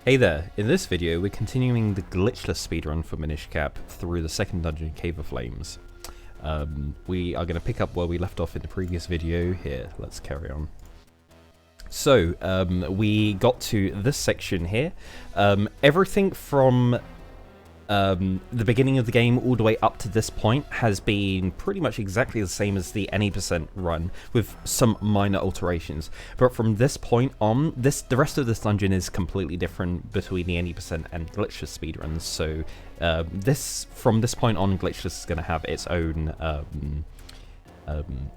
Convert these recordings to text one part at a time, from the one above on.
Hey there, in this video we're continuing the Glitchless speedrun for Minish Cap through the second dungeon, Cave of Flames. We are going to pick up where we left off in the previous video. Here, let's carry on. So, we got to this section here. Everything from the beginning of the game all the way up to this point has been pretty much exactly the same as the any % run, with some minor alterations. But from this point on, the rest of this dungeon is completely different between the any % and Glitchless speedruns. So from this point on, Glitchless is going to have its own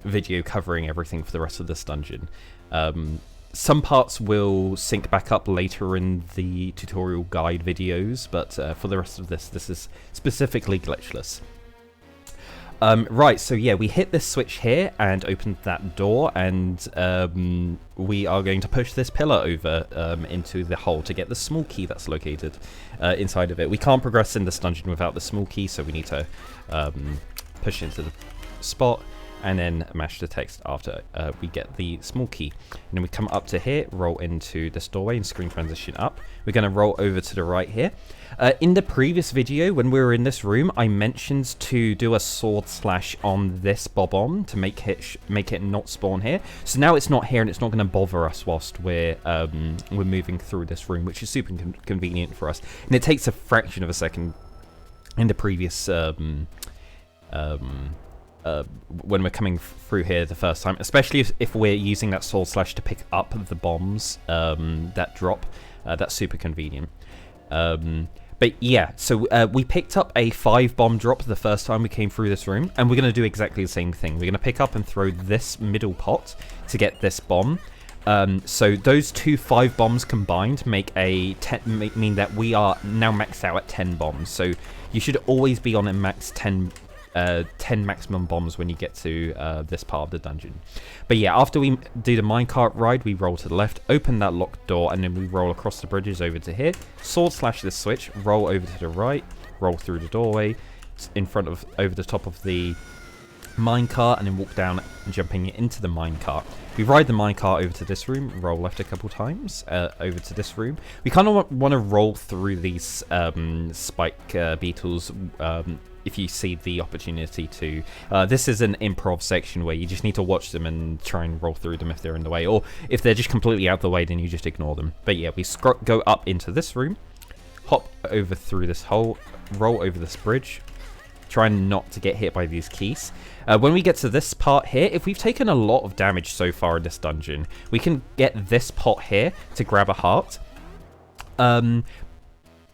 video covering everything for the rest of this dungeon. Some parts will sync back up later in the tutorial guide videos, but for the rest of this is specifically Glitchless. Right, so yeah, we hit this switch here and opened that door, and we are going to push this pillar over into the hole to get the small key that's located inside of it. We can't progress in this dungeon without the small key, so we need to push into the spot and then mash the text after we get the small key. And then we come up to here, roll into this doorway and screen transition up. We're going to roll over to the right here. In the previous video, when we were in this room, I mentioned to do a sword slash on this bob-on to make it not spawn here. So now it's not here and it's not going to bother us whilst we're moving through this room, which is super convenient for us. And it takes a fraction of a second in the previous when we're coming through here the first time, especially if we're using that sword slash to pick up the bombs that drop. That's super convenient. But yeah, so we picked up a 5 bomb drop the first time we came through this room, and we're going to do exactly the same thing. We're going to pick up and throw this middle pot to get this bomb. So those two 5 bombs combined make mean that we are now maxed out at 10 bombs. So you should always be on a max 10 maximum bombs when you get to this part of the dungeon. But yeah, after we do the minecart ride, we roll to the left, open that locked door, and then we roll across the bridges over to here, sword slash this switch, roll over to the right, roll through the doorway, over the top of the minecart, and then walk down, jumping into the minecart. We ride the minecart over to this room, roll left a couple times, over to this room. We kind of want to roll through these spike beetles if you see the opportunity to. This is an improv section where you just need to watch them and try and roll through them if they're in the way, or if they're just completely out of the way, then you just ignore them. But yeah, we go up into this room, hop over through this hole, roll over this bridge, try not to get hit by these keys. When we get to this part here, if we've taken a lot of damage so far in this dungeon, we can get this pot here to grab a heart.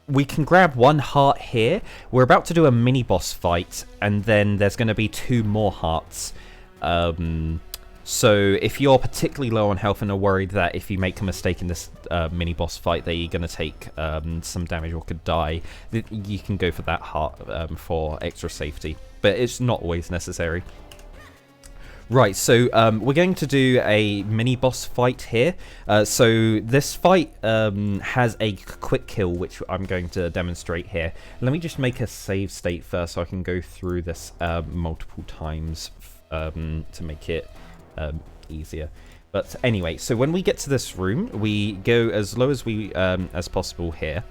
We can grab 1 heart here. We're about to do a mini boss fight, and then there's going to be 2 more hearts. So if you're particularly low on health and are worried that if you make a mistake in this mini boss fight that you're going to take some damage or could die, you can go for that heart for extra safety. But it's not always necessary. Right, so we're going to do a mini-boss fight here. So this fight has a quick kill, which I'm going to demonstrate here. Let me just make a save state first so I can go through this multiple times to make it easier. But anyway, so when we get to this room, we go as low as as possible here.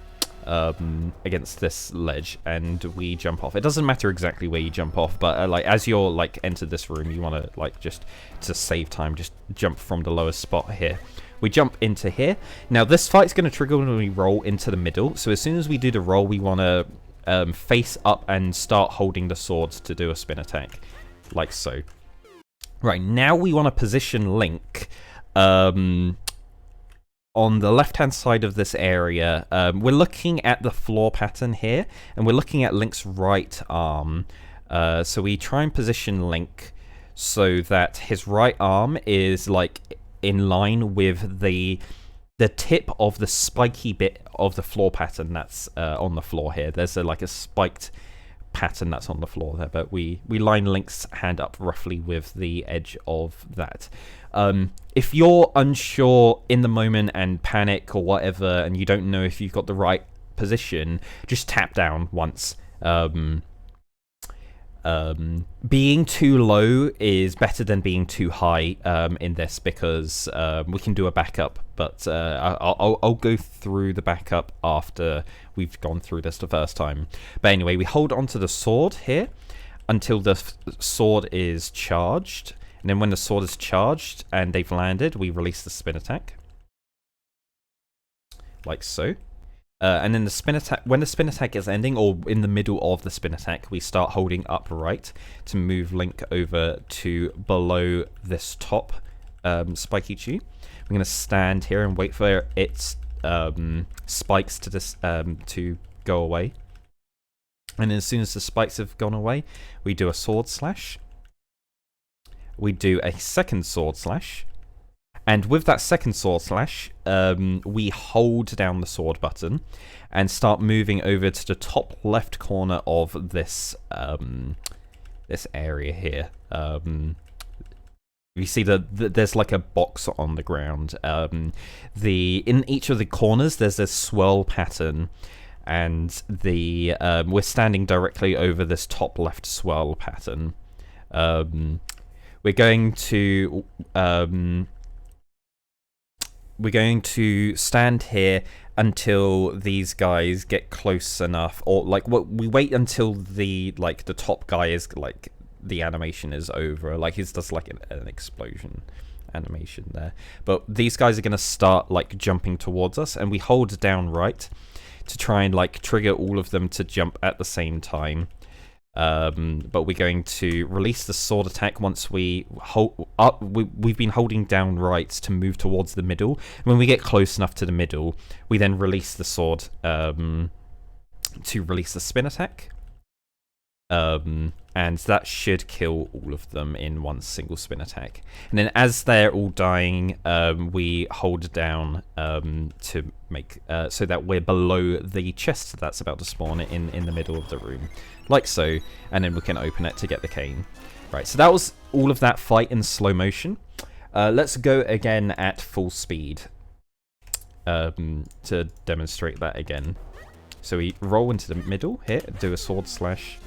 Against this ledge, and we jump off. It doesn't matter exactly where you jump off, but like as you're like entered this room, you want to like just to save time, just jump from the lowest spot here. We jump into here. Now this fight's going to trigger when we roll into the middle, so as soon as we do the roll, we want to face up and start holding the swords to do a spin attack, like so. Right, now we want to position Link on the left-hand side of this area. We're looking at the floor pattern here, and we're looking at Link's right arm. So we try and position Link so that his right arm is like in line with the tip of the spiky bit of the floor pattern that's on the floor here. There's like a spiked pattern that's on the floor there, but we line Link's hand up roughly with the edge of that. If you're unsure in the moment and panic or whatever, and you don't know if you've got the right position, just tap down once. Being too low is better than being too high in this, because we can do a backup, but I'll go through the backup after we've gone through this the first time. But anyway, we hold onto the sword here until the sword is charged, and then when the sword is charged and they've landed, we release the spin attack, like so. And then the spin attack, when the spin attack is ending, or in the middle of the spin attack, we start holding upright to move Link over to below this top Spikey Chu. We're going to stand here and wait for its spikes to go away. And as soon as the spikes have gone away, we do a sword slash. We do a second sword slash. And with that second sword slash, we hold down the sword button and start moving over to the top left corner of this this area here. You see there's like a box on the ground. In each of the corners there's a swirl pattern, and we're standing directly over this top left swirl pattern. We're going to stand here until these guys get close enough, or like we wait until the top guy is like the animation is over, like he does like an explosion animation there. But these guys are gonna start like jumping towards us, and we hold down right to try and like trigger all of them to jump at the same time. But we're going to release the sword attack once we hold up. We've been holding down right to move towards the middle. When we get close enough to the middle, we then release the sword to release the spin attack. And that should kill all of them in one single spin attack. And then as they're all dying, we hold down to make so that we're below the chest that's about to spawn in the middle of the room, like so, and then we can open it to get the cane. Right, so that was all of that fight in slow motion. Let's go again at full speed to demonstrate that again. So we roll into the middle here, do a sword slash,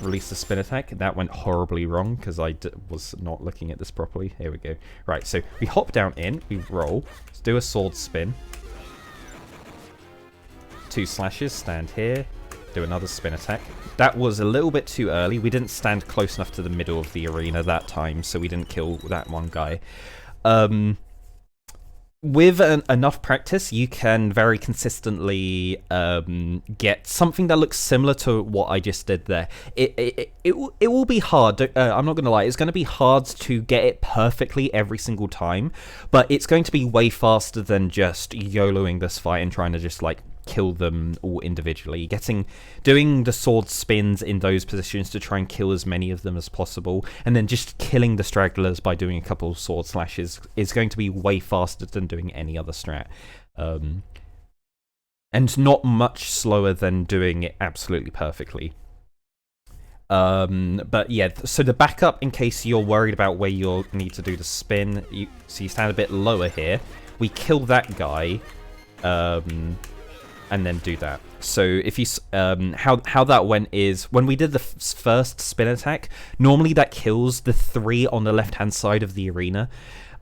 release the spin attack. That went horribly wrong because I was not looking at this properly. Here we go. Right, so we hop down in, we roll, let's do a sword spin, 2 slashes, stand here, do another spin attack. That was a little bit too early. We didn't stand close enough to the middle of the arena that time, so we didn't kill that one guy. With enough practice, you can very consistently get something that looks similar to what I just did there. It will be hard. I'm not going to lie. It's going to be hard to get it perfectly every single time, but it's going to be way faster than just YOLOing this fight and trying to just like kill them all individually. Doing the sword spins in those positions to try and kill as many of them as possible, and then just killing the stragglers by doing a couple of sword slashes is going to be way faster than doing any other strat, and not much slower than doing it absolutely perfectly. But yeah, so the backup, in case you're worried about where you'll need to do the spin, so you stand a bit lower here, we kill that guy, and then do that. So if you how that went is, when we did the first spin attack, normally that kills the 3 on the left hand side of the arena,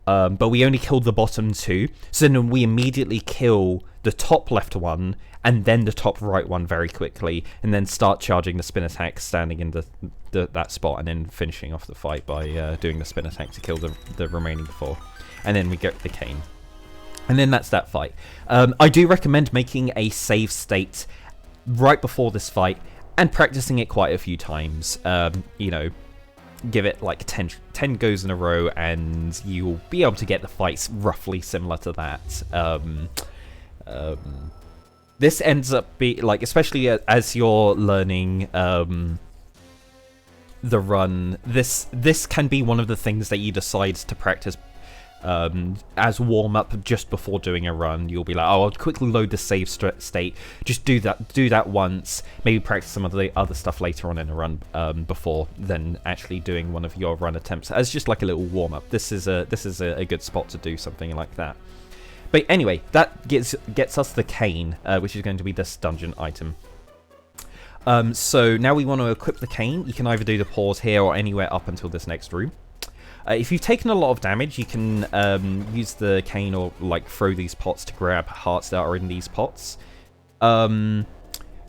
but we only killed the bottom 2, so then we immediately kill the top left one and then the top right one very quickly, and then start charging the spin attack, standing in that spot, and then finishing off the fight by doing the spin attack to kill the remaining 4, and then we get the cane. And then that's that fight. I do recommend making a save state right before this fight and practicing it quite a few times. You know, give it like 10 goes in a row and you'll be able to get the fights roughly similar to that. This ends up being, like, especially as you're learning the run, this can be one of the things that you decide to practice as warm-up just before doing a run. You'll be like, oh, I'll quickly load the save state, just do that once, maybe practice some of the other stuff later on in a run before then actually doing one of your run attempts as just like a little warm-up. This is a good spot to do something like that. But anyway, that gets us the cane, which is going to be this dungeon item. So now we want to equip the cane. You can either do the pause here or anywhere up until this next room. If you've taken a lot of damage, you can use the cane or like throw these pots to grab hearts that are in these pots.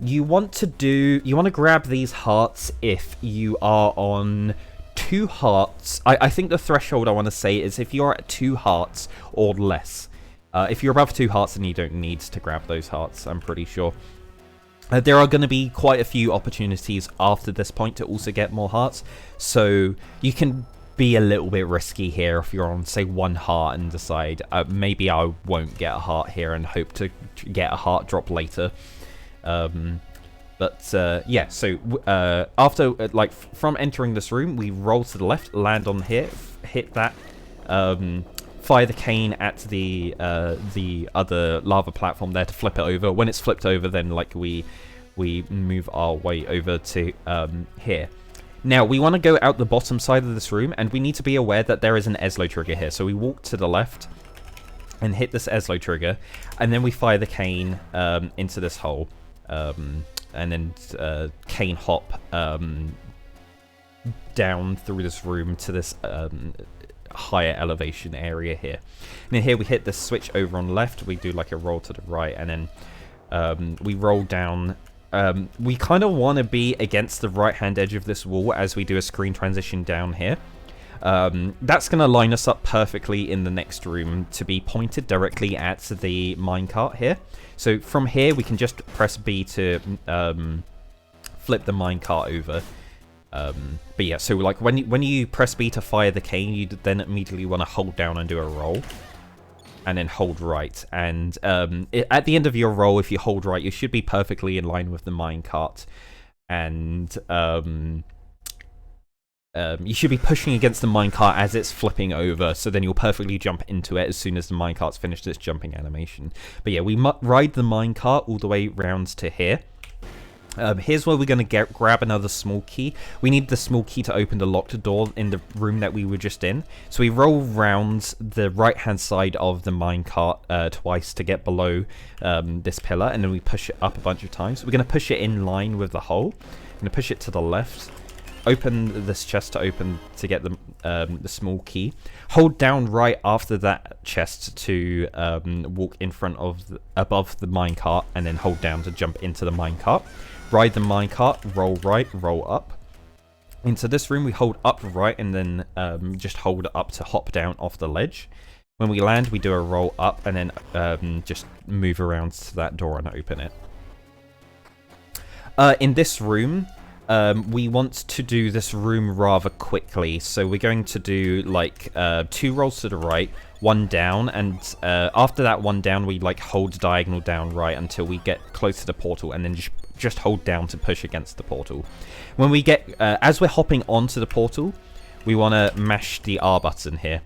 You want to grab these hearts if you are on 2 hearts. I think the threshold I want to say is if you're at 2 hearts or less. If you're above 2 hearts, then you don't need to grab those hearts, I'm pretty sure. There are going to be quite a few opportunities after this point to also get more hearts, so you can be a little bit risky here if you're on, say, 1 heart and decide, maybe I won't get a heart here and hope to get a heart drop later. Yeah, so after, like, from entering this room, we roll to the left, land on here, hit that, fire the cane at the other lava platform there to flip it over. When it's flipped over, then, like, we move our way over to here. Now, we want to go out the bottom side of this room, and we need to be aware that there is an Eslo trigger here. So we walk to the left and hit this Eslo trigger, and then we fire the cane into this hole. And then cane hop down through this room to this higher elevation area here. And then here we hit the switch over on left, we do like a roll to the right, and then we roll down. We kind of want to be against the right hand edge of this wall as we do a screen transition down here. That's going to line us up perfectly in the next room to be pointed directly at the minecart here. So from here we can just press B to flip the minecart over. But yeah, so like when you press B to fire the cane, you then immediately want to hold down and do a roll. And then hold right. And at the end of your roll, if you hold right, you should be perfectly in line with the minecart. And you should be pushing against the minecart as it's flipping over, so then you'll perfectly jump into it as soon as the minecart's finished its jumping animation. But yeah, we ride the minecart all the way round to here. Here's where we're going to grab another small key. We need the small key to open the locked door in the room that we were just in. So we roll round the right-hand side of the minecart twice to get below this pillar, and then we push it up a bunch of times. We're going to push it in line with the hole. I'm going to push it to the left. Open this chest to get the small key. Hold down right after that chest to walk in front of above the minecart, and then hold down to jump into the minecart. Ride the minecart, roll right, roll up. Into this room, we hold up right, and then just hold up to hop down off the ledge. When we land, we do a roll up, and then just move around to that door and open it. In this room, we want to do this room rather quickly, so we're going to do like 2 rolls to the right, 1 down, and after that 1 down, we like hold diagonal down right until we get close to the portal, and then just hold down to push against the portal. When we get, as we're hopping onto the portal, we want to mash the R button here.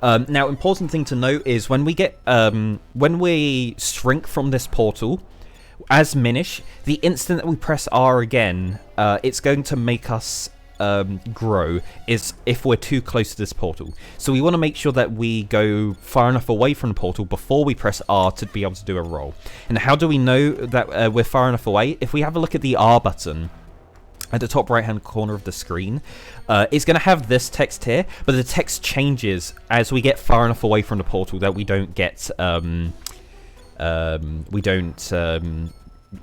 Now, important thing to note is when we get, when we shrink from this portal, as Minish, the instant that we press R again, it's going to make us grow is if we're too close to this portal. So we want to make sure that we go far enough away from the portal before we press R to be able to do a roll. And how do we know that we're far enough away? If we have a look at the R button at the top right hand corner of the screen, it's going to have this text here, but the text changes as we get far enough away from the portal that we don't get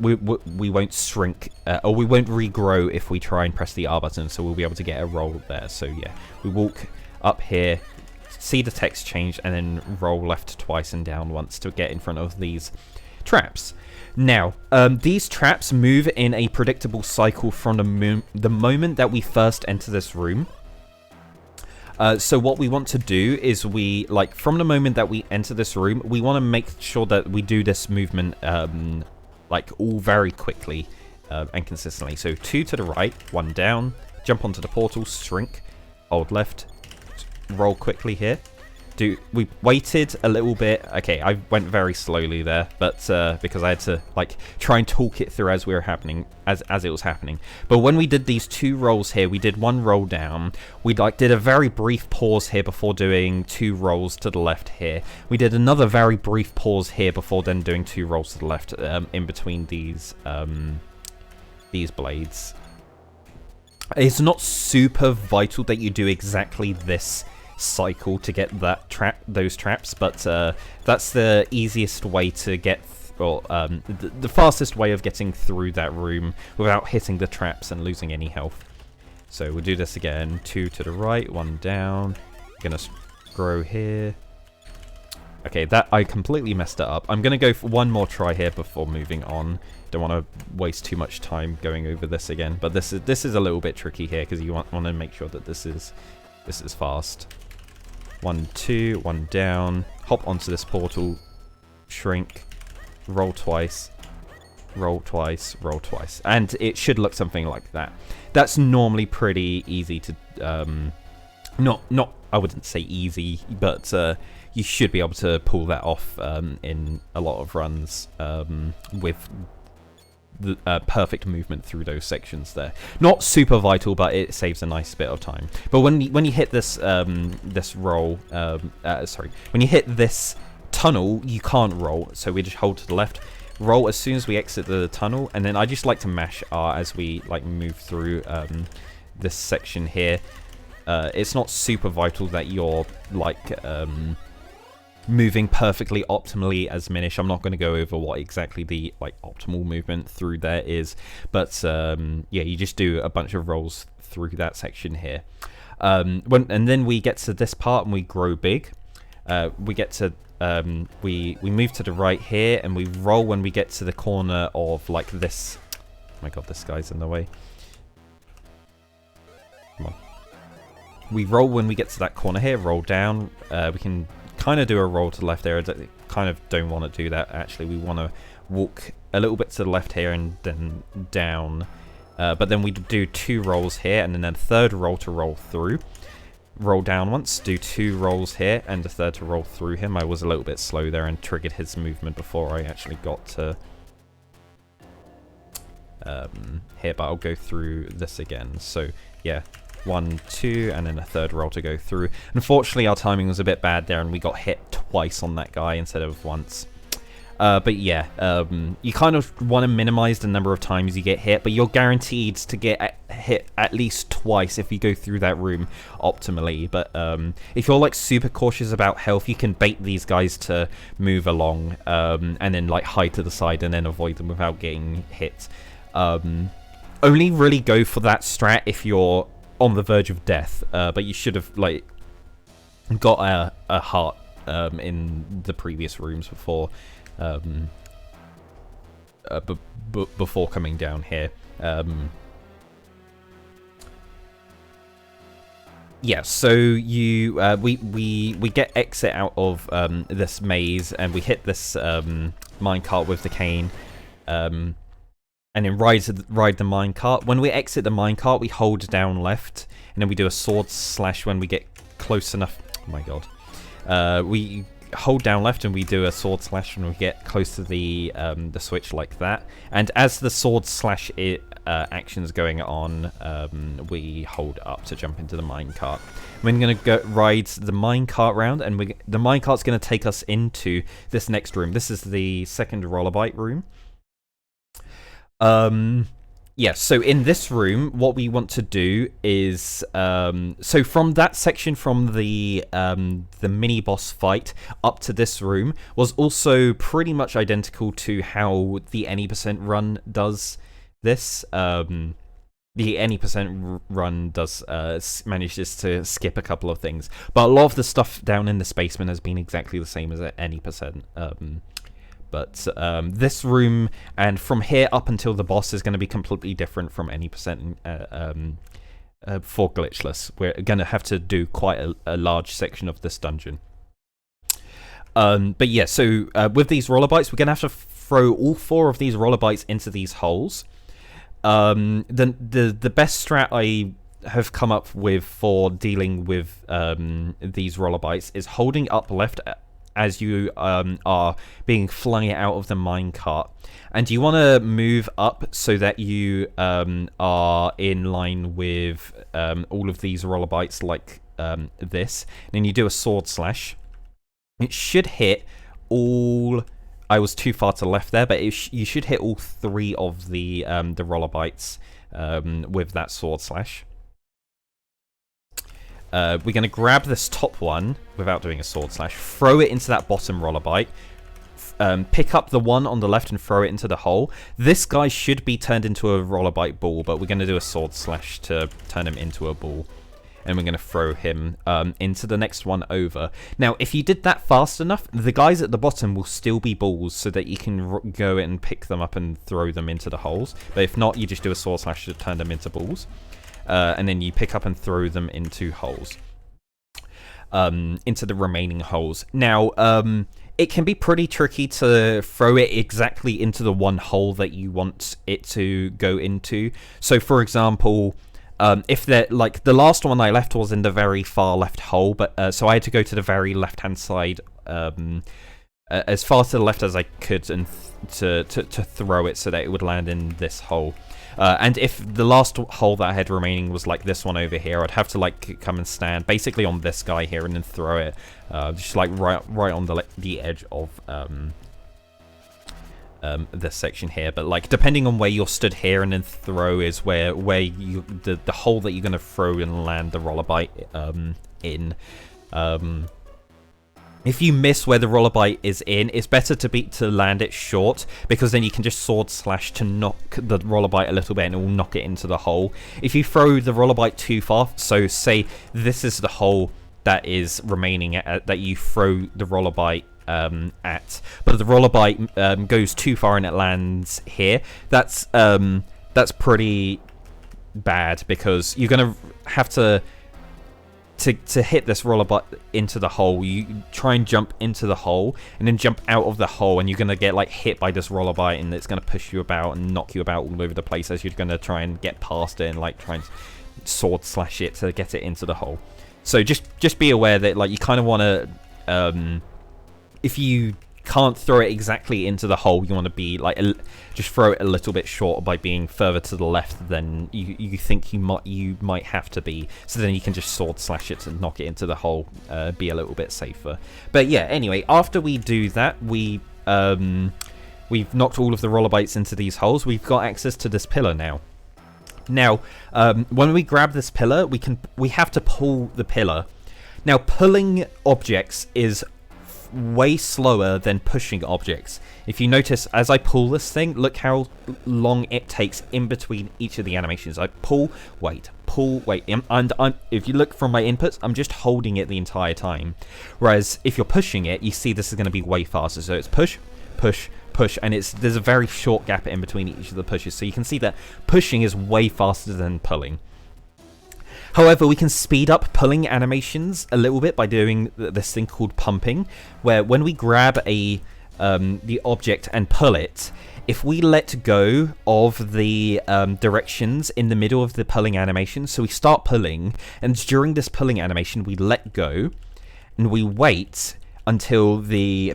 we won't shrink, or we won't regrow if we try and press the R button, so we'll be able to get a roll there. So yeah, we walk up here, see the text change, and then roll left twice and down once to get in front of these traps. Now, these traps move in a predictable cycle from the moment that we first enter this room. So what we want to do is from the moment that we enter this room, we want to make sure that we do this movement all very quickly and consistently. So 2 to the right, 1 down, jump onto the portal, shrink, hold left, roll quickly here. We waited a little bit. Okay, I went very slowly there, but because I had to try and talk it through as we were happening, as it was happening. But when we did these 2 rolls here, we did 1 roll down. We did a very brief pause here before doing 2 rolls to the left here. We did another very brief pause here before then doing 2 rolls to the left in between these these blades. It's not super vital that you do exactly this cycle to get those traps, but that's the easiest way to get, the fastest way of getting through that room without hitting the traps and losing any health. So we'll do this again. 2 to the right, 1 down. Gonna grow here. Okay, that I completely messed it up. I'm gonna go for one more try here before moving on. Don't want to waste too much time going over this again, but this is a little bit tricky here because you want to make sure that this is fast. 1 2, 1 down. Hop onto this portal. Shrink. Roll twice. Roll twice. Roll twice, and it should look something like that. That's normally pretty easy to not I wouldn't say easy, but you should be able to pull that off in a lot of runs with the perfect movement through those sections there. Not super vital, but it saves a nice bit of time. But when you hit this this roll, when you hit this tunnel, you can't roll. So we just hold to the left, roll as soon as we exit the tunnel, and then I just like to mash R as we like move through this section here. It's not super vital that you're like moving perfectly optimally as Minish. I'm not going to go over what exactly the like optimal movement through there is, but yeah, you just do a bunch of rolls through that section here. And then we get to this part and we grow big. We get to we move to the right here and we roll when we get to the corner of like this. Oh my god, this guy's in the way. Come on. We roll when we get to that corner here, roll down. We can kind of do a roll to the left there. I kind of don't want to do that, actually. We want to walk a little bit to the left here and then down. But then we do 2 rolls here and then a third roll to roll through. Roll down once, do 2 rolls here and a third to roll through him. I was a little bit slow there and triggered his movement before I actually got to here, but I'll go through this again. So yeah, 1 2 and then a third roll to go through. Unfortunately our timing was a bit bad there and we got hit twice on that guy instead of once. But yeah, you kind of want to minimize the number of times you get hit, but you're guaranteed to get hit at least twice if you go through that room optimally. But if you're like super cautious about health, you can bait these guys to move along and then like hide to the side and then avoid them without getting hit. Only really go for that strat if you're on the verge of death, but you should have like got a heart in the previous rooms before before coming down here. Yeah, so you we get exit out of this maze and we hit this minecart with the cane, and then ride the minecart. When we exit the minecart, we hold down left, and then we do a sword slash when we get close enough. Oh my god. We hold down left and we do a sword slash when we get close to the switch like that. And as the sword slash action's going on, we hold up to jump into the minecart. We're going to go ride the minecart round, and the minecart's going to take us into this next room. This is the second Rollobite room. Yeah, so in this room, what we want to do is, so from that section from the mini boss fight up to this room was also pretty much identical to how the any % run does this. The any % run does manages to skip a couple of things, but a lot of the stuff down in this basement has been exactly the same as at any %. But this room and from here up until the boss is going to be completely different from any % for Glitchless. We're going to have to do quite a large section of this dungeon. But yeah, so with these Rollobites, we're going to have to throw all 4 of these Rollobites into these holes. The best strat I have come up with for dealing with these Rollobites is holding up left as you are being flung out of the minecart, and you want to move up so that you are in line with all of these Rollobites like this. And then you do a sword slash. It should hit all I was too far to the left there, but you should hit all 3 of the Rollobites with that sword slash. We're going to grab this top one without doing a sword slash, throw it into that bottom Rollobite, pick up the one on the left and throw it into the hole. This guy should be turned into a Rollobite ball, but we're going to do a sword slash to turn him into a ball. And we're going to throw him into the next one over. Now, if you did that fast enough, the guys at the bottom will still be balls so that you can go and pick them up and throw them into the holes. But if not, you just do a sword slash to turn them into balls. And then you pick up and throw them into holes. Into the remaining holes. Now, it can be pretty tricky to throw it exactly into the one hole that you want it to go into. So, for example... if they're like the last one I left was in the very far left hole, but so I had to go to the very left hand side, as far to the left as I could, and to throw it so that it would land in this hole. And if the last hole that I had remaining was like this one over here, I'd have to like come and stand basically on this guy here and then throw it, just like right on the edge of this section here. But like depending on where you're stood here and then throw is where you the hole that you're going to throw and land the Rollobite in. If you miss where the Rollobite is in, it's better to land it short, because then you can just sword slash to knock the Rollobite a little bit and it will knock it into the hole. If you throw the Rollobite too far, so say this is the hole that is remaining that you throw the Rollobite at, but the Rollobite goes too far and it lands here, that's pretty bad, because you're gonna have to hit this Rollobite into the hole. You try and jump into the hole and then jump out of the hole, and you're gonna get like hit by this Rollobite, and it's gonna push you about and knock you about all over the place as you're gonna try and get past it and like try and sword slash it to get it into the hole. So just be aware that like you kind of want to if you can't throw it exactly into the hole, you want to be like just throw it a little bit shorter by being further to the left than you think you might have to be, so then you can just sword slash it and knock it into the hole, be a little bit safer. But yeah, anyway, after we do that, we've knocked all of the Rollobites into these holes. We've got access to this pillar now. Now, when we grab this pillar, we have to pull the pillar. Now, pulling objects is way slower than pushing objects. If you notice, as I pull this thing, look how long it takes in between each of the animations. I pull, wait, and if you look from my inputs, I'm just holding it the entire time. Whereas if you're pushing it, you see this is going to be way faster. So it's push, push, push, and there's a very short gap in between each of the pushes. So you can see that pushing is way faster than pulling. However, we can speed up pulling animations a little bit by doing this thing called pumping, where when we grab the object and pull it, if we let go of the directions in the middle of the pulling animation, so we start pulling, and during this pulling animation we let go, and we wait until the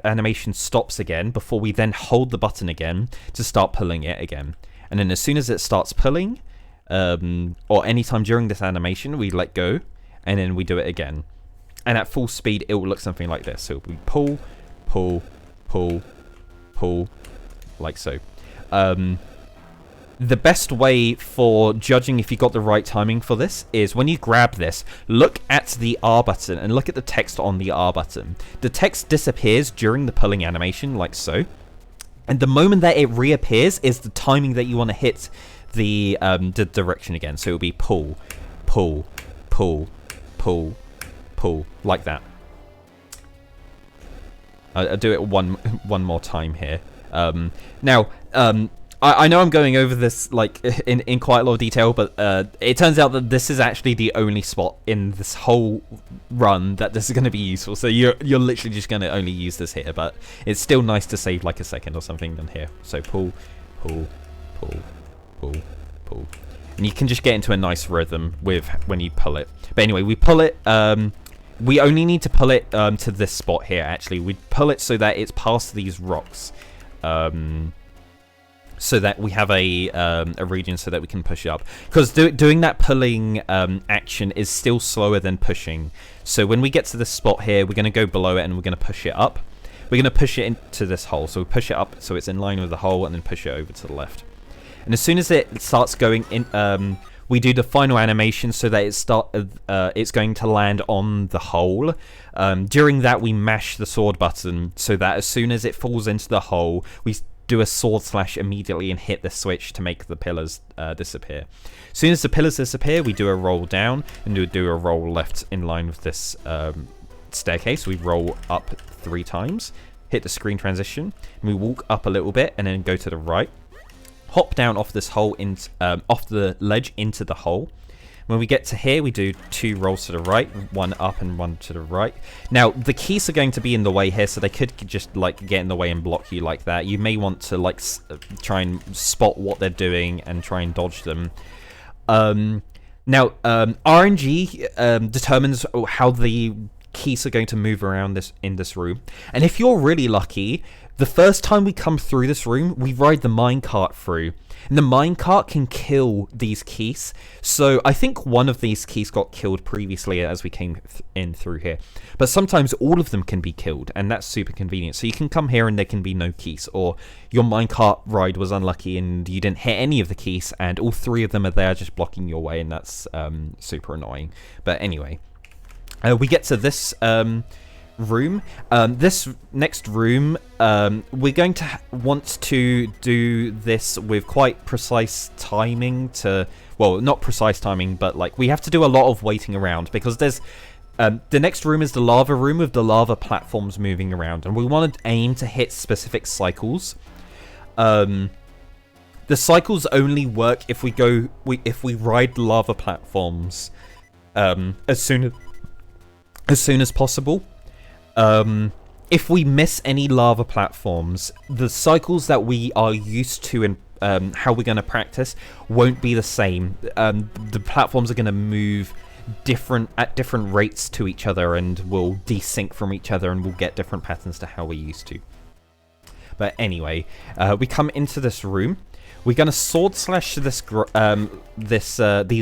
animation stops again before we then hold the button again to start pulling it again. And then as soon as it starts pulling, or anytime during this animation, we let go and then we do it again, and at full speed it will look something like this. So we pull, pull, pull, pull, like so. The best way for judging if you got the right timing for this is when you grab this, look at the R button and look at the text on the R button. The text disappears during the pulling animation, like so, and the moment that it reappears is the timing that you want to hit the direction again. So it'll be pull, pull, pull, pull, pull, like that. I'll do it one more time here. Now, I know I'm going over this like in quite a lot of detail, but it turns out that this is actually the only spot in this whole run that this is going to be useful. So you're literally just going to only use this here, but it's still nice to save like a second or something on here. So pull, pull, pull, pull, pull, and you can just get into a nice rhythm with when you pull it. But anyway, we pull it. We only need to pull it to this spot here. Actually, we pull it so that it's past these rocks, so that we have a region so that we can push it up. Because doing that pulling action is still slower than pushing. So when we get to this spot here, we're going to go below it and we're going to push it up. we're going to push it into this hole. So we push it up so it's in line with the hole, and then push it over to the left. And as soon as it starts going in, we do the final animation so that it's going to land on the hole. During that, we mash the sword button so that as soon as it falls into the hole, we do a sword slash immediately and hit the switch to make the pillars disappear. As soon as the pillars disappear, we do a roll down and do a roll left in line with this staircase. We roll up 3 times, hit the screen transition, and we walk up a little bit and then go to the right. Hop down off this hole, off the ledge into the hole. When we get to here, we do 2 rolls to the right, 1 up and 1 to the right. Now, the keys are going to be in the way here, so they could just like get in the way and block you like that. You may want to like try and spot what they're doing and try and dodge them. Now, RNG determines how the keys are going to move around in this room. And if you're really lucky, the first time we come through this room, we ride the minecart through. And the minecart can kill these keys. So I think one of these keys got killed previously as we came in through here. But sometimes all of them can be killed, and that's super convenient. So you can come here and there can be no keys. Or your minecart ride was unlucky and you didn't hit any of the keys, and all 3 of them are there just blocking your way, and that's super annoying. But anyway, we get to this room. This next room, we're going to want to do this with quite precise timing to, well, not precise timing, but like we have to do a lot of waiting around because there's the next room is the lava room with the lava platforms moving around, and we want to aim to hit specific cycles. The cycles only work if we ride lava platforms as soon as possible. If we miss any lava platforms, the cycles that we are used to and how we're going to practice won't be the same. The platforms are going to move at different rates to each other and will desync from each other, and we'll get different patterns to how we're used to. But anyway, we come into this room. We're going to sword slash these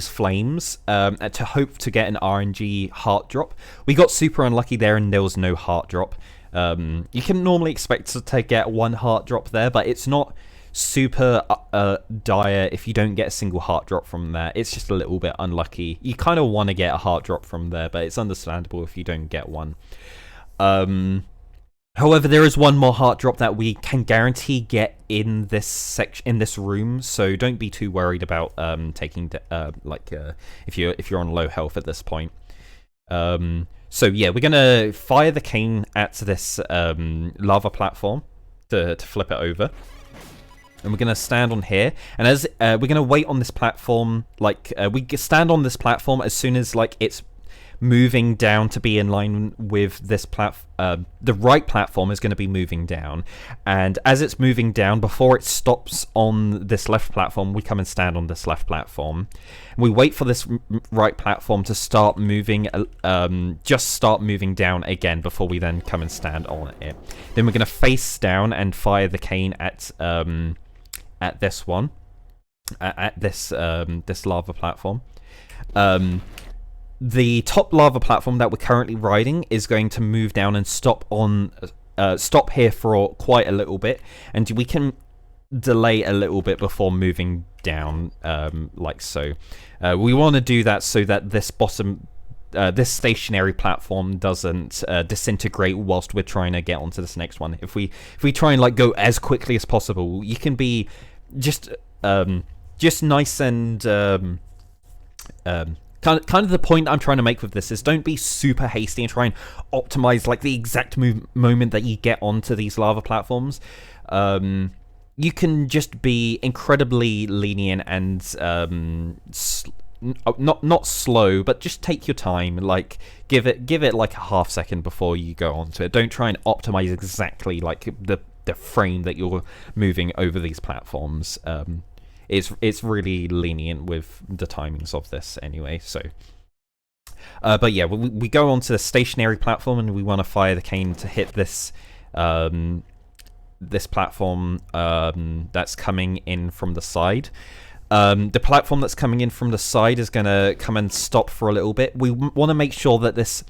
flames to hope to get an RNG heart drop. We got super unlucky there and there was no heart drop. You can normally expect to get 1 heart drop there, but it's not super dire if you don't get a single heart drop from there. It's just a little bit unlucky. You kind of want to get a heart drop from there, but it's understandable if you don't get one. However, there is 1 more heart drop that we can guarantee get in this section, in this room. So don't be too worried about taking if you're on low health at this point. So yeah, we're gonna fire the cane at this lava platform to flip it over, and we're gonna stand on here. And as we're gonna wait on this platform, we stand on this platform as soon as it's moving down to be in line with this the right platform is going to be moving down, and as it's moving down, before it stops on this left platform, we come and stand on this left platform. We wait for this right platform to start moving, just start moving down again before we then come and stand on it. Then we're going to face down and fire the cane at this one, at this lava platform. The top lava platform that we're currently riding is going to move down and stop here for quite a little bit, and we can delay a little bit before moving down, like so. We want to do that so that this this stationary platform doesn't disintegrate whilst we're trying to get onto this next one. If we try and go as quickly as possible, you can be just nice and Kind of the point I'm trying to make with this is don't be super hasty and try and optimize the exact moment that you get onto these lava platforms. You can just be incredibly lenient and not slow, but just take your time. Give it a half second before you go onto it. Don't try and optimize exactly the frame that you're moving over these platforms. It's really lenient with the timings of this anyway. So, but yeah, we go onto the stationary platform and we want to fire the cane to hit this this platform that's coming in from the side. The platform that's coming in from the side is going to come and stop for a little bit. We want to make sure that this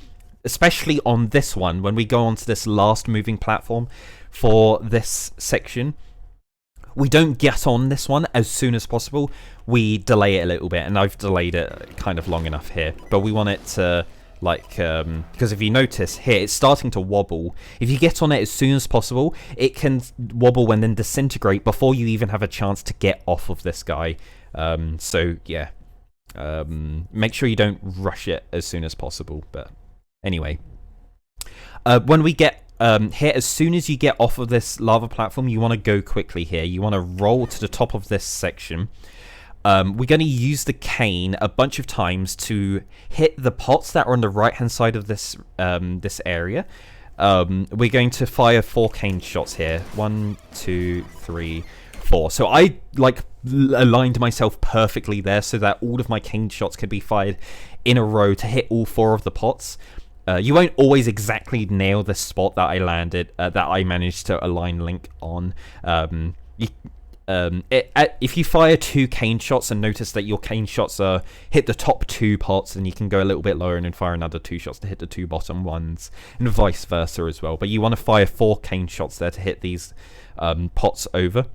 especially on this one, when we go onto this last moving platform for this section, we don't get on this one as soon as possible. We delay it a little bit, and I've delayed it kind of long enough here, but we want it to, like, because if you notice here, it's starting to wobble. If you get on it as soon as possible, it can wobble and then disintegrate before you even have a chance to get off of this guy. So yeah, make sure you don't rush it as soon as possible. But anyway, when we get here, as soon as you get off of this lava platform, you want to go quickly here. You want to roll to the top of this section. We're going to use the cane a bunch of times to hit the pots that are on the right hand side of this this area. We're going to fire 4 cane shots here. 1, 2, 3, 4. So I aligned myself perfectly there so that all of my cane shots could be fired in a row to hit all 4 of the pots. You won't always exactly nail the spot that I landed, that I managed to align Link on. If you fire 2 cane shots and notice that your cane shots hit the top 2 pots, then you can go a little bit lower and then fire another 2 shots to hit the 2 bottom ones, and vice versa as well. But you want to fire 4 cane shots there to hit these pots over.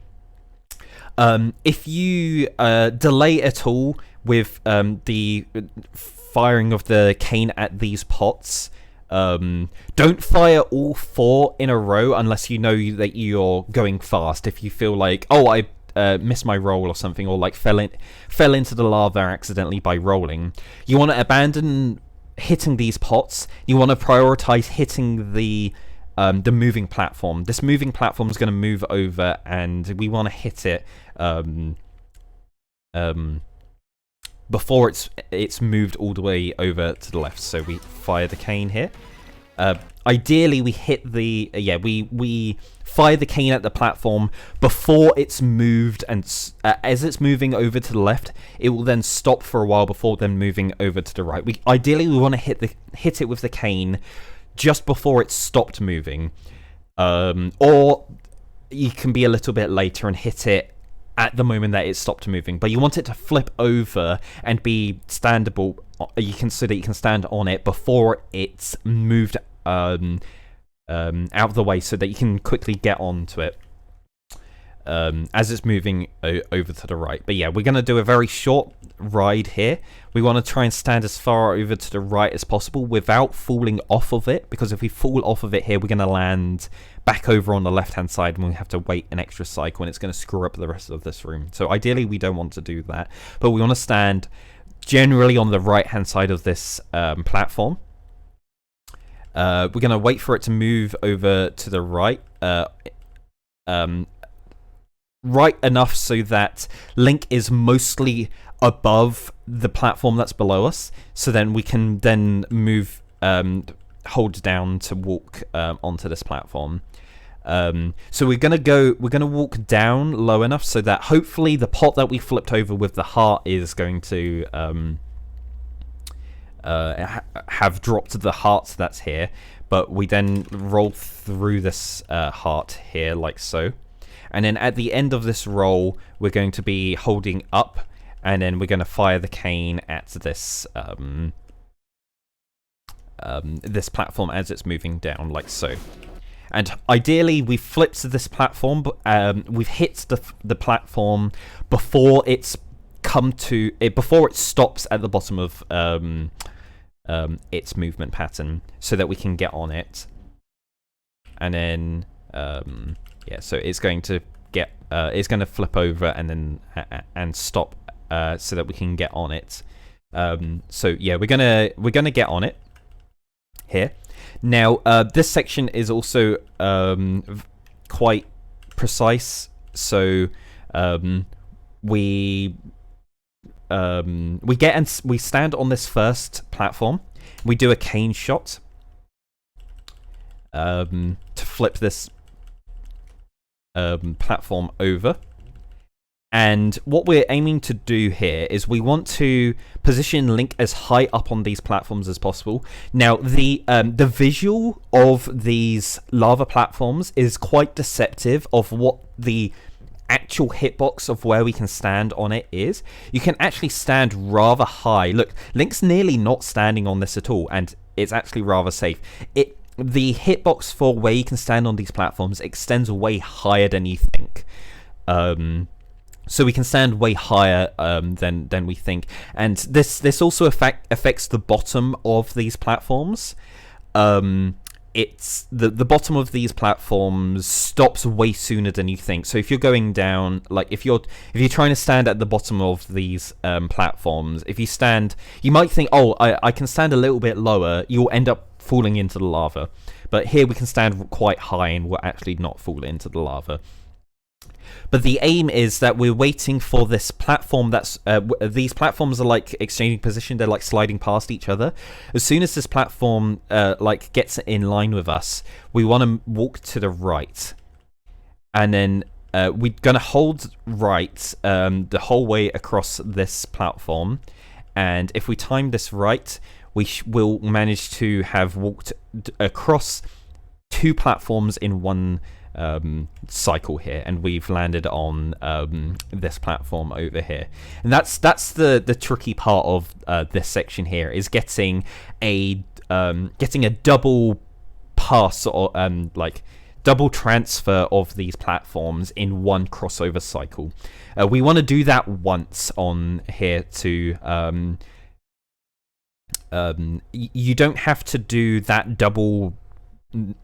If you delay at all with the firing of the cane at these pots, don't fire all 4 in a row unless you know that you're going fast. If you feel like, oh, I missed my roll or something, or like fell into the lava accidentally by rolling, you want to abandon hitting these pots. You want to prioritize hitting the moving platform. This moving platform is going to move over, and we want to hit it before it's moved all the way over to the left. So we fire the cane here. Ideally, we hit the we fire the cane at the platform before it's moved, and as it's moving over to the left, it will then stop for a while before then moving over to the right. Ideally we want to hit it with the cane just before it's stopped moving, or you can be a little bit later and hit it at the moment that it stopped moving, but you want it to flip over and be standable. You can stand on it before it's moved out of the way, so that you can quickly get onto it as it's moving over to the right. But yeah, we're going to do a very short ride here. We want to try and stand as far over to the right as possible without falling off of it, because if we fall off of it here, we're going to land back over on the left hand side and we have to wait an extra cycle, and it's going to screw up the rest of this room. So ideally we don't want to do that, but we want to stand generally on the right hand side of this platform. We're going to wait for it to move over to the right, right enough so that Link is mostly above the platform that's below us, so then we can then move, hold down to walk onto this platform. So we're gonna walk down low enough so that hopefully the pot that we flipped over with the heart is going to have dropped the heart that's here, but we then roll through this heart here like so, and then at the end of this roll we're going to be holding up, and then we're going to fire the cane at this this platform as it's moving down like so. And ideally we've flipped to this platform, but we've hit the platform before it's before it stops at the bottom of its movement pattern, so that we can get on it. And then yeah, so it's going to flip over and then and stop, so that we can get on it. So yeah, we're gonna get on it here. Now this section is also quite precise, so we stand on this first platform. We do a cane shot to flip this platform over. And what we're aiming to do here is we want to position Link as high up on these platforms as possible. Now, the visual of these lava platforms is quite deceptive of what the actual hitbox of where we can stand on it is. You can actually stand rather high. Look, Link's nearly not standing on this at all, and it's actually rather safe. The hitbox for where you can stand on these platforms extends way higher than you think. So we can stand way higher than we think, and this also affects the bottom of these platforms. It's the bottom of these platforms stops way sooner than you think. So if you're going down, like if you're trying to stand at the bottom of these platforms, if you stand, you might think, oh, I can stand a little bit lower. You'll end up falling into the lava. But here we can stand quite high and we'll actually not fall into the lava. But the aim is that we're waiting for this platform that's... these platforms are like exchanging position. They're like sliding past each other. As soon as this platform like gets in line with us, we want to walk to the right. And then we're going to hold right the whole way across this platform. And if we time this right, we will manage to have walked across 2 platforms in one cycle here, and we've landed on this platform over here. And that's the tricky part of this section here, is getting a double pass, or like double transfer of these platforms in one crossover cycle. We want to do that once on here to you don't have to do that double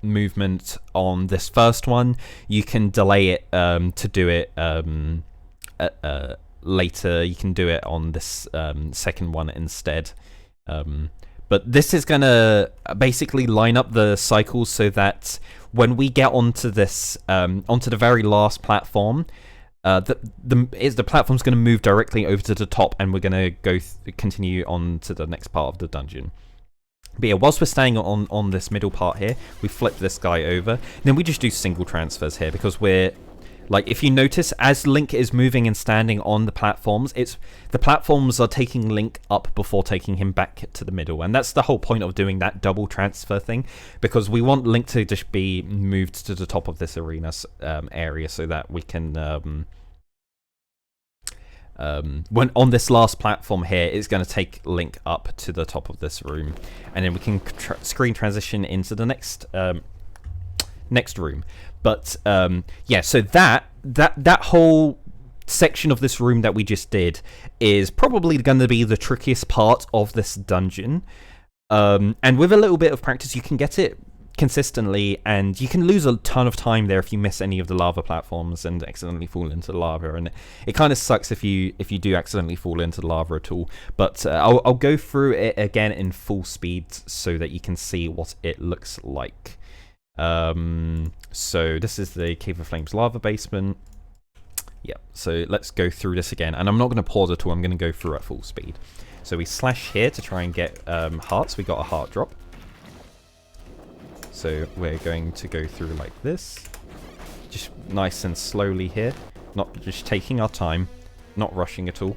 movement on this first one. You can delay it to do it later. You can do it on this second one instead. But this is gonna basically line up the cycles so that when we get onto this onto the very last platform, the platform's going to move directly over to the top, and we're going to continue on to the next part of the dungeon. But yeah, whilst we're staying on this middle part here, we flip this guy over, and then we just do single transfers here, because we're like, if you notice, as Link is moving and standing on the platforms, the platforms are taking Link up before taking him back to the middle, and that's the whole point of doing that double transfer thing, because we want Link to just be moved to the top of this arena area, so that we can when on this last platform here, it's going to take Link up to the top of this room, and then we can screen transition into the next room. But yeah, so that whole section of this room that we just did is probably going to be the trickiest part of this dungeon. And with a little bit of practice, you can get it consistently, and you can lose a ton of time there if you miss any of the lava platforms and accidentally fall into the lava. And it kind of sucks if you do accidentally fall into the lava at all. But I'll go through it again in full speed so that you can see what it looks like. So this is the Cave of Flames lava basement. Yeah, so let's go through this again, and I'm not going to pause at all. I'm going to go through at full speed. So we slash here to try and get hearts. We got a heart drop. So we're going to go through like this, just nice and slowly here, not just taking our time, not rushing at all.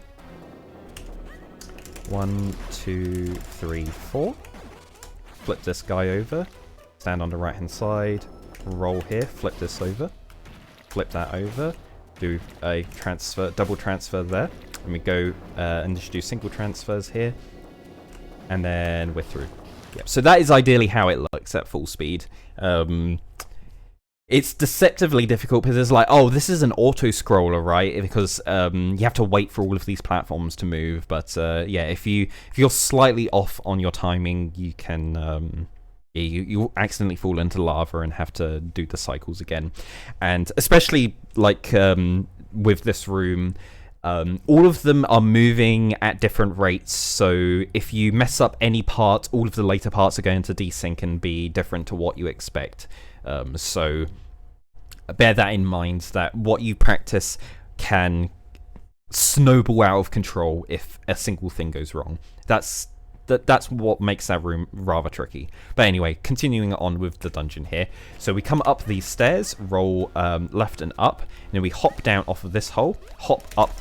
1, 2, 3, 4. Flip this guy over. Stand on the right hand side, roll here, flip this over, flip that over, do a transfer, double transfer there, and we go and just do single transfers here, and then we're through. Yep. So that is ideally how it looks at full speed. It's deceptively difficult because it's like, oh, this is an auto scroller, right? Because you have to wait for all of these platforms to move. But yeah, if you're slightly off on your timing, you can. You accidentally fall into lava and have to do the cycles again. And especially like with this room, all of them are moving at different rates. So if you mess up any part, all of the later parts are going to desync and be different to what you expect. So bear that in mind, that what you practice can snowball out of control if a single thing goes wrong. That's what makes that room rather tricky. But anyway, continuing on with the dungeon here. So we come up these stairs, roll left and up, and then we hop down off of this hole, hop up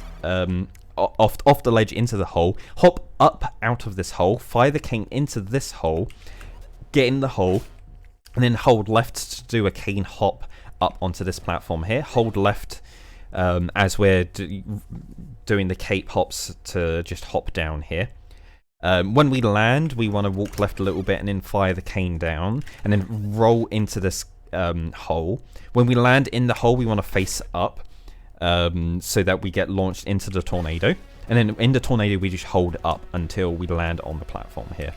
off the ledge into the hole, hop up out of this hole, fire the cane into this hole, get in the hole, and then hold left to do a cane hop up onto this platform here. Hold left as we're doing the cape hops to just hop down here. When we land, we want to walk left a little bit and then fire the cane down, and then roll into this hole. When we land in the hole, we want to face up so that we get launched into the tornado. And then in the tornado, we just hold up until we land on the platform here.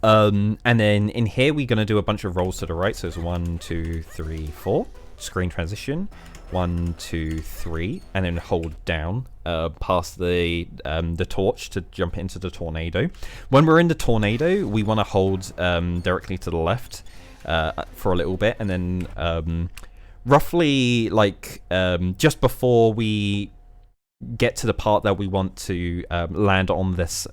And then in here, we're going to do a bunch of rolls to the right. So it's 1, 2, 3, 4. Screen transition. 1, 2, 3. And then hold down past the torch to jump into the tornado. When we're in the tornado, we want to hold directly to the left for a little bit. And then roughly like just before we get to the part that we want to land on this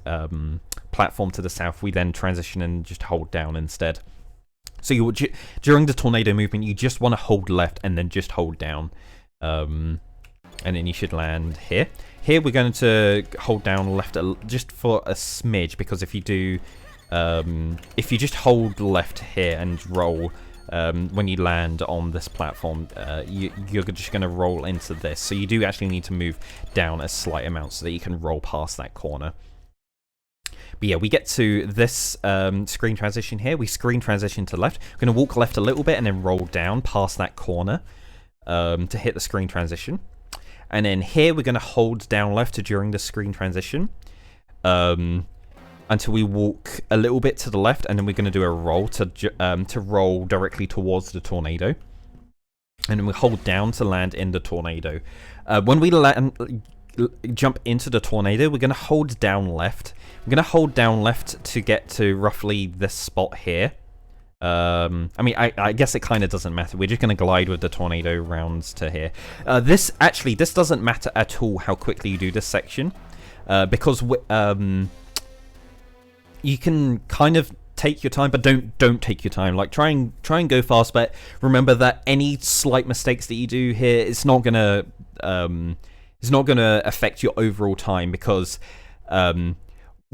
platform to the south, we then transition and just hold down instead. So you during the tornado movement, you just want to hold left and then just hold down, and then you should land here. Here we're going to hold down left just for a smidge, because if you do, if you just hold left here and roll, when you land on this platform, you're just going to roll into this. So you do actually need to move down a slight amount so that you can roll past that corner. But yeah, we get to this screen transition here. We screen transition to left. We're going to walk left a little bit and then roll down past that corner to hit the screen transition. And then here we're going to hold down left during the screen transition until we walk a little bit to the left, and then we're going to do a roll to roll directly towards the tornado. And then we hold down to land in the tornado. When we jump into the tornado, we're going to hold down left. We're going to hold down left to get to roughly this spot here. I mean, I guess it kind of doesn't matter. We're just going to glide with the tornado rounds to here. This doesn't matter at all how quickly you do this section, because you can kind of take your time, but don't take your time. Like try and go fast, but remember that any slight mistakes that you do here, it's not gonna affect your overall time, because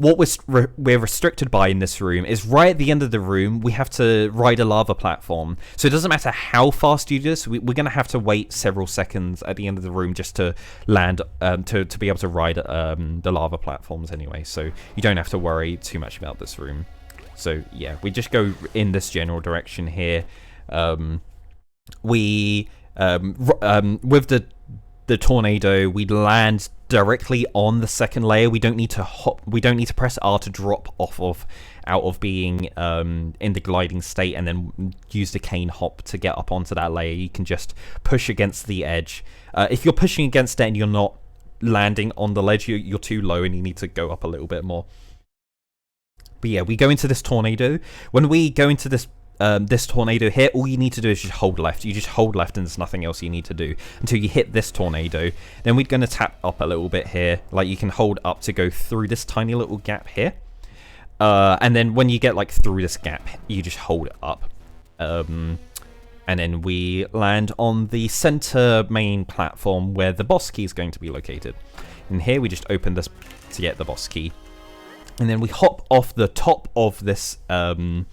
what we're restricted by in this room is right at the end of the room, we have to ride a lava platform. So it doesn't matter how fast you do this, we're going to have to wait several seconds at the end of the room just to land, to be able to ride the lava platforms anyway. So you don't have to worry too much about this room. So yeah, we just go in this general direction here. With the tornado, we land directly on the second layer. We don't need to hop. We don't need to press R to drop out of being in the gliding state and then use the cane hop to get up onto that layer. You can just push against the edge. If you're pushing against it and you're not landing on the ledge, you're too low and you need to go up a little bit more. But yeah, we go into this tornado. When we go into this tornado here, all you need to do is just hold left. You just hold left and there's nothing else you need to do until you hit this tornado. Then we're going to tap up a little bit here. Like you can hold up to go through this tiny little gap here. And then when you get like through this gap, you just hold it up. And then we land on the center main platform where the boss key is going to be located. And here we just open this to get the boss key. And then we hop off the top of this platform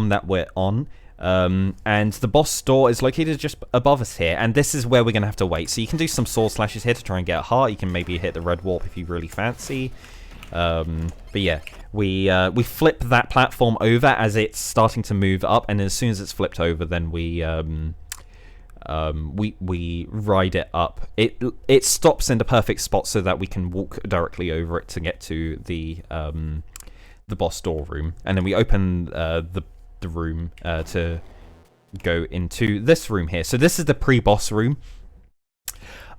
that we're on, and the boss door is located just above us here, and this is where we're gonna have to wait. So you can do some sword slashes here to try and get a heart. You can maybe hit the red warp if you really fancy, but yeah, we flip that platform over as it's starting to move up, and as soon as it's flipped over, then we ride it up. It stops in the perfect spot so that we can walk directly over it to get to the boss door room, and then we open the room to go into this room here. So this is the pre-boss room.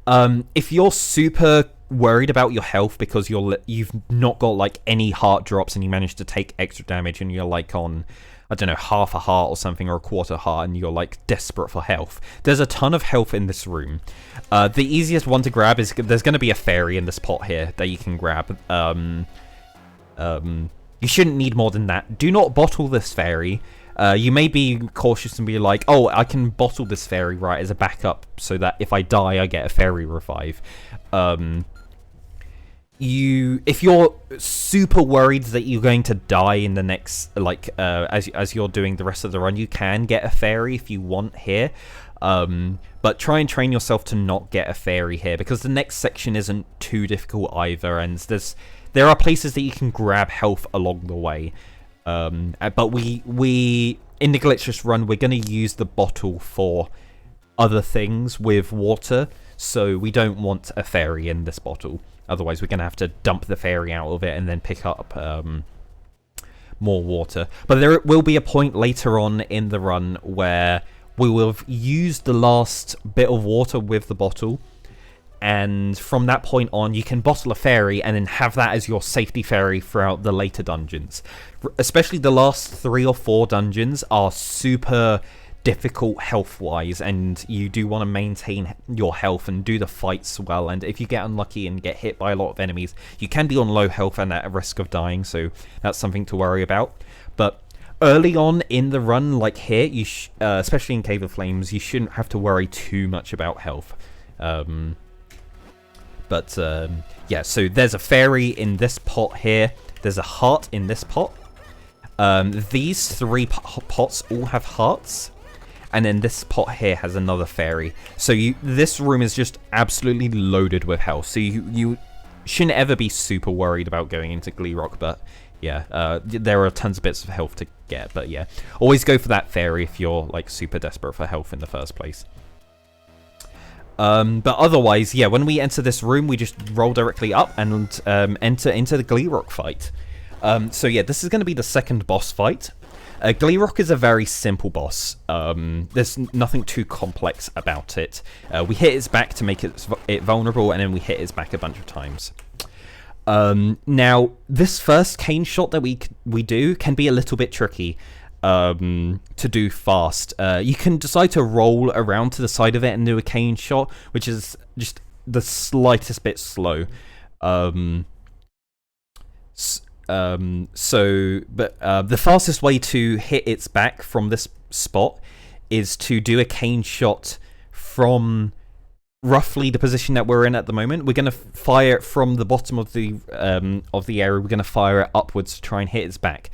If you're super worried about your health because you've not got like any heart drops and you manage to take extra damage and you're like on, I don't know, half a heart or something, or a quarter heart, and you're like desperate for health, there's a ton of health in this room. The easiest one to grab is, there's going to be a fairy in this pot here that you can grab. You shouldn't need more than that. Do not bottle this fairy. You may be cautious and be like, oh, I can bottle this fairy, right, as a backup so that if I die, I get a fairy revive. If you're super worried that you're going to die in the next, like, as you're doing the rest of the run, you can get a fairy if you want here. But try and train yourself to not get a fairy here, because the next section isn't too difficult either, and there are places that you can grab health along the way. But we in the Glitchless run, we're going to use the bottle for other things with water, so we don't want a fairy in this bottle. Otherwise, we're going to have to dump the fairy out of it and then pick up more water. But there will be a point later on in the run where we will have used the last bit of water with the bottle, and from that point on you can bottle a fairy and then have that as your safety fairy throughout the later dungeons. Especially the last 3 or 4 dungeons are super difficult health wise, and you do want to maintain your health and do the fights well, and if you get unlucky and get hit by a lot of enemies, you can be on low health and at risk of dying, so that's something to worry about. But early on in the run, like here, especially in Cave of Flames, you shouldn't have to worry too much about health. Yeah, so there's a fairy in this pot here. There's a heart in this pot. These 3 pots all have hearts. And then this pot here has another fairy. So this room is just absolutely loaded with health. So you shouldn't ever be super worried about going into Gleerok. But yeah, there are tons of bits of health to get. But yeah, always go for that fairy if you're like super desperate for health in the first place. But otherwise, yeah, when we enter this room, we just roll directly up and enter into the Gleerok fight. So yeah, this is going to be the second boss fight. Gleerok is a very simple boss. There's nothing too complex about it. We hit its back to make it vulnerable, and then we hit its back a bunch of times. Now, this first cane shot that we do can be a little bit tricky to do fast. You can decide to roll around to the side of it and do a cane shot, which is just the slightest bit slow. The fastest way to hit its back from this spot is to do a cane shot from roughly the position that we're in at the moment. We're going to fire it from the bottom of the area. We're going to fire it upwards to try and hit its back.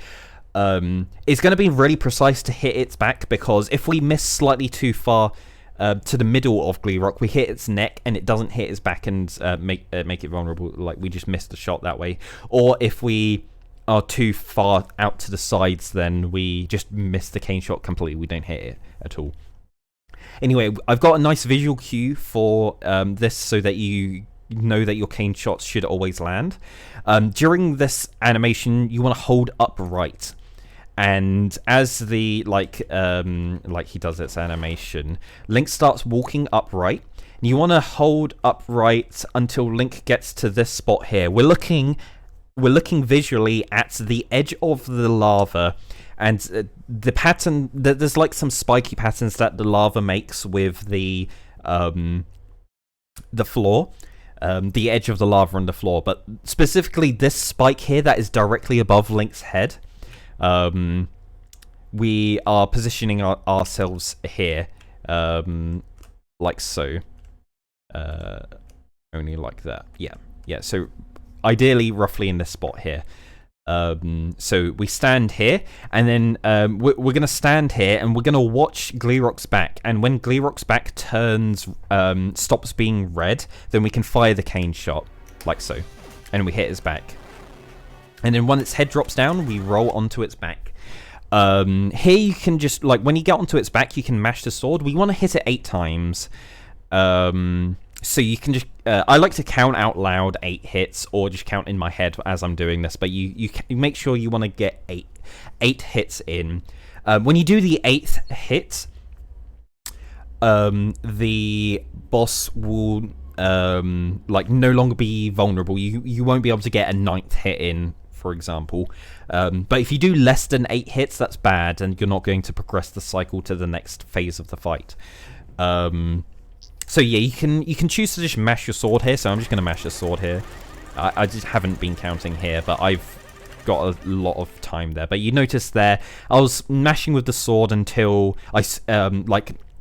It's going to be really precise to hit its back, because if we miss slightly too far to the middle of Gleerok, we hit its neck and it doesn't hit its back and make it vulnerable. Like, we just missed the shot that way. Or if we are too far out to the sides, then we just miss the cane shot completely. We don't hit it at all. Anyway, I've got a nice visual cue for this so that you know that your cane shots should always land. During this animation, you want to hold upright. And as the like he does its animation, Link starts walking upright. And you want to hold upright until Link gets to this spot here. We're looking visually at the edge of the lava, and the pattern. There's like some spiky patterns that the lava makes with the floor, the edge of the lava and the floor. But specifically, this spike here that is directly above Link's head. We are positioning ourselves here, like so, only like that. Yeah. So ideally, roughly in this spot here. So we stand here, and then we're gonna stand here, and we're gonna watch Gleerok's back. And when Gleerok's back turns, stops being red, then we can fire the cane shot, like so, and we hit his back. And then when its head drops down, we roll onto its back. Here you can just, like, when you get onto its back, you can mash the sword. We want to hit it 8 times. So you can just, I like to count out loud 8 hits, or just count in my head as I'm doing this. But you make sure you want to get 8 hits in. When you do the 8th hit, the boss will no longer be vulnerable. You won't be able to get a 9th hit in, for example. But if you do less than 8 hits, that's bad, and you're not going to progress the cycle to the next phase of the fight. So yeah, you can choose to just mash your sword here. So I'm just going to mash the sword here. I just haven't been counting here, but I've got a lot of time there. But you notice there, I was mashing with the sword until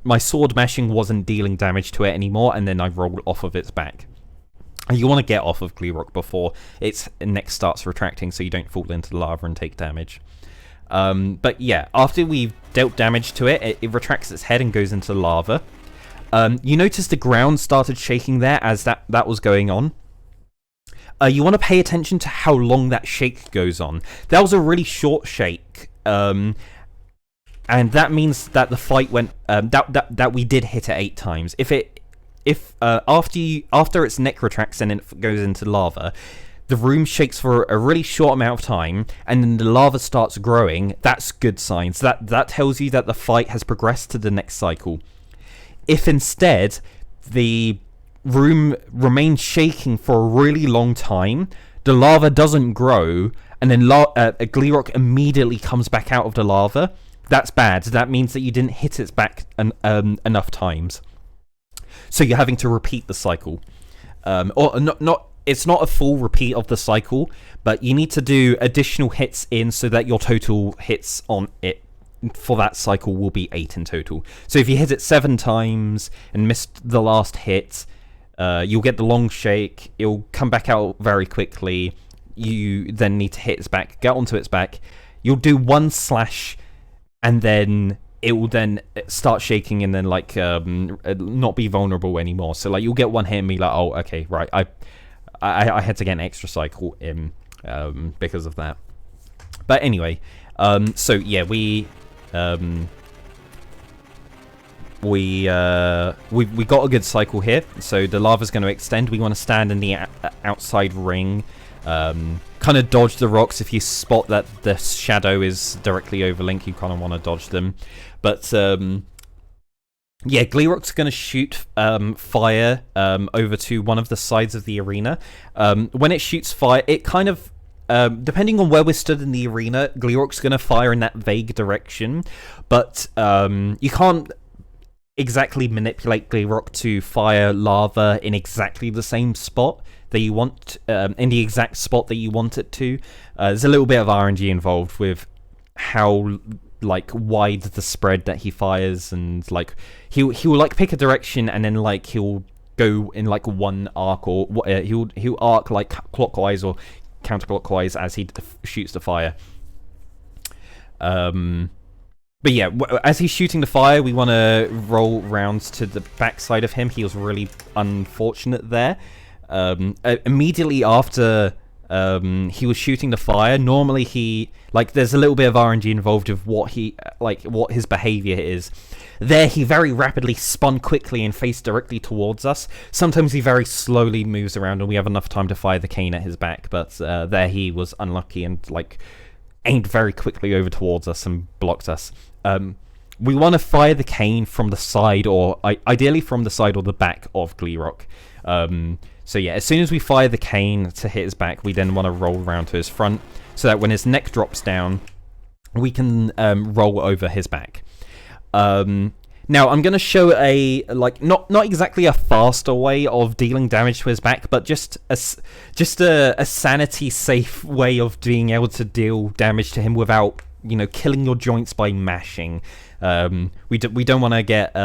my sword mashing wasn't dealing damage to it anymore, and then I rolled off of its back. You want to get off of Gleerok before its neck starts retracting, so you don't fall into the lava and take damage. But yeah, after we've dealt damage to it, it retracts its head and goes into the lava. You notice the ground started shaking there as that was going on. You want to pay attention to how long that shake goes on. That was a really short shake, and that means that the fight went. That we did hit it 8 times. If after its neck retracts and it goes into lava, the room shakes for a really short amount of time, and then the lava starts growing. That's good signs. That tells you that the fight has progressed to the next cycle. If instead the room remains shaking for a really long time, the lava doesn't grow, and then a Gleerok immediately comes back out of the lava, that's bad. That means that you didn't hit its back enough times. So you're having to repeat the cycle. It's not a full repeat of the cycle, but you need to do additional hits so that your total hits on it for that cycle will be 8 in total. So if you hit it 7 times and missed the last hit, you'll get the long shake. It'll come back out very quickly. You then need to hit its back, get onto its back. You'll do 1 slash, and then it will then start shaking, and then like not be vulnerable anymore. So like you'll get 1 hit and be like, oh, okay, right. I had to get an extra cycle in because of that. But anyway, so yeah, we got a good cycle here. So the lava's going to extend. We want to stand in the outside ring, kind of dodge the rocks. If you spot that the shadow is directly over Link, you kind of want to dodge them. But yeah, Gleerok's going to shoot fire over to one of the sides of the arena. When it shoots fire, it kind of, depending on where we're stood in the arena, Gleerok's going to fire in that vague direction. But you can't exactly manipulate Gleerok to fire lava in exactly the same spot that you want, in the exact spot that you want it to. There's a little bit of RNG involved with how like wide the spread that he fires, and like he'll like pick a direction, and then like he'll go in like one arc, or he'll arc like clockwise or counterclockwise as he shoots the fire. But yeah, as he's shooting the fire, we want to roll round to the backside of him. He was really unfortunate there. Immediately after he was shooting the fire, normally there's a little bit of RNG involved with what his behavior is. There he very rapidly spun quickly and faced directly towards us. Sometimes he very slowly moves around and we have enough time to fire the cane at his back, but there he was unlucky and like aimed very quickly over towards us and blocked us. We want to fire the cane from the side, or ideally from the side or the back of Gleerok. So yeah, as soon as we fire the cane to hit his back, we then want to roll around to his front, so that when his neck drops down, we can roll over his back. Now I'm going to show a not exactly a faster way of dealing damage to his back, but just a sanity safe way of being able to deal damage to him without killing your joints by mashing. We don't want to get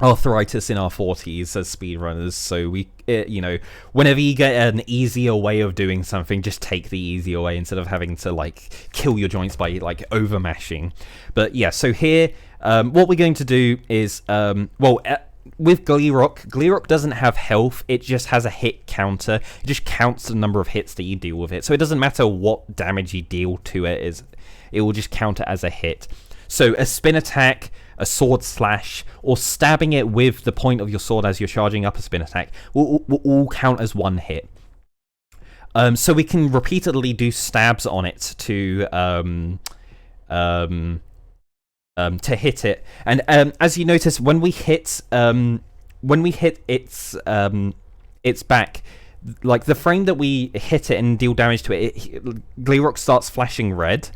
arthritis in our 40s as speedrunners, so whenever you get an easier way of doing something, just take the easier way instead of having to like kill your joints by like over mashing. But yeah, so here what we're going to do is with Gleerok doesn't have health, it just has a hit counter. It just counts the number of hits that you deal with it, so it doesn't matter what damage you deal to it, it will just count it as a hit. So a spin attack, a sword slash, or stabbing it with the point of your sword as you're charging up a spin attack will all count as one hit. So we can repeatedly do stabs on it to hit it. And as you notice, when we hit its back, like the frame that we hit it and deal damage to it, Gleerok starts flashing red.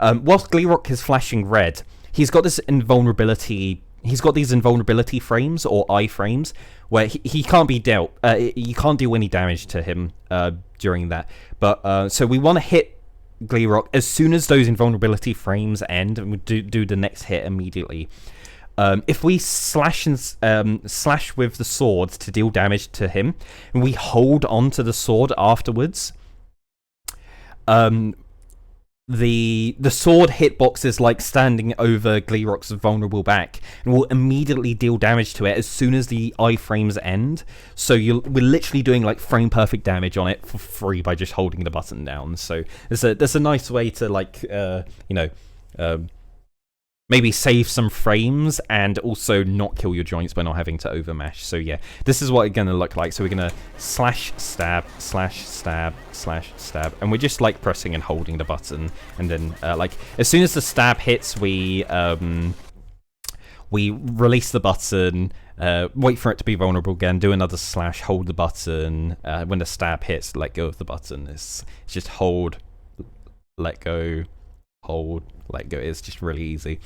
Whilst Gleerok is flashing red, he's got this invulnerability. He's got these invulnerability frames or iframes where he can't be dealt. You can't do any damage to him during that. But so we want to hit Gleerok as soon as those invulnerability frames end, and we do the next hit immediately. If we slash with the sword to deal damage to him, and we hold onto the sword afterwards, the sword hitbox is like standing over Gleerok's vulnerable back and will immediately deal damage to it as soon as the iframes end. So we're literally doing like frame perfect damage on it for free by just holding the button down. So there's a nice way to like maybe save some frames and also not kill your joints by not having to overmash. So yeah, this is what it's gonna look like. So we're gonna slash stab, and we're just like pressing and holding the button, and then like as soon as the stab hits, we release the button, wait for it to be vulnerable again, do another slash, hold the button. When the stab hits, let go of the button. It's just hold, let go, hold, let go. It's just really easy.